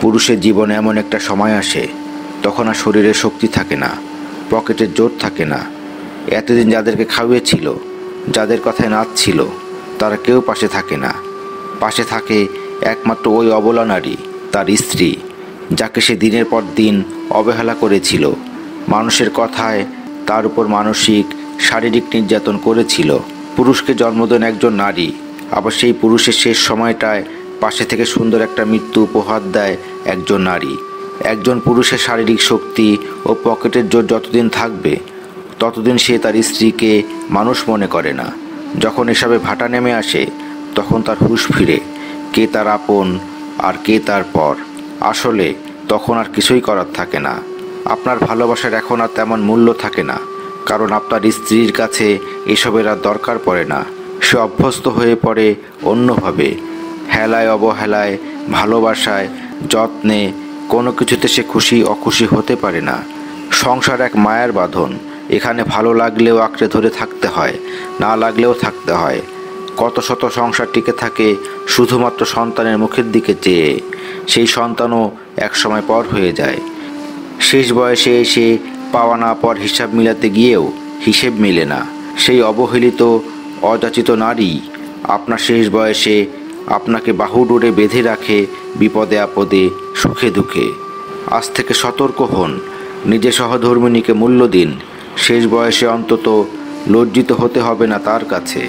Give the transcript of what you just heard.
পুরুষের জীবনে এমন একটা সময় আসে তখন আর শরীরে শক্তি থাকে না, পকেটের জোর থাকে না। এতদিন যাদেরকে খাওয়িয়েছিল, যাদের কথায় নাচছিল, তারা কেউ পাশে থাকে না। পাশে থাকে একমাত্র ওই অবলা নারী, তার স্ত্রী, যাকে সে দিনের পর দিন অবহেলা করেছিল, মানুষের কথায় তার উপর মানসিক শারীরিক নির্যাতন করেছিল। পুরুষকে জন্ম দেন একজন নারী, আবার সেই পুরুষের শেষ সময়টায় পাশে থেকে সুন্দর একটা মৃত্যু উপহার দেয় একজন নারী। একজন পুরুষের শারীরিক শক্তি ও পকেটের জোর যতদিন থাকবে ততদিন সে তার স্ত্রীকে মানুষ মনে করে না। যখন এসবে ভাটা নেমে আসে তখন তার হুঁশ ফিরে, কে তার আপন আর কে তার পর। আসলে তখন আর কিছুই করার থাকে না। আপনার ভালোবাসার এখন আর তেমন মূল্য থাকে না, কারণ আপনার স্ত্রীর কাছে এসবের আর দরকার পড়ে না। সে অভ্যস্ত হয়ে পড়ে অন্যভাবে, হেলায় অবহেলায়, ভালোবাসায়, যত্নে। কোনো কিছুতে সে খুশি অখুশি হতে পারে না। সংসার এক মায়ার বাঁধন, এখানে ভালো লাগলেও আঁকড়ে ধরে থাকতে হয়, না লাগলেও থাকতে হয়। কত শত সংসার টিকে থাকে শুধুমাত্র সন্তানের মুখের দিকে চেয়ে। সেই সন্তানও একসময় পর হয়ে যায়। শেষ বয়সে এসে পাওয়া না পর হিসাব মিলাতে গিয়েও হিসেব মেলে না। সেই অবহেলিত অযাচিত নারী আপনার শেষ বয়সে আপনাকে বাহুডোরে বেঁধে রাখে বিপদে আপদে, সুখে দুঃখে। আজ থেকে সতর্ক হন, নিজে সহধর্মিণীকে মূল্য দিন। শেষ বয়সে অন্তত লজ্জিত হতে হবে না তার কাছে।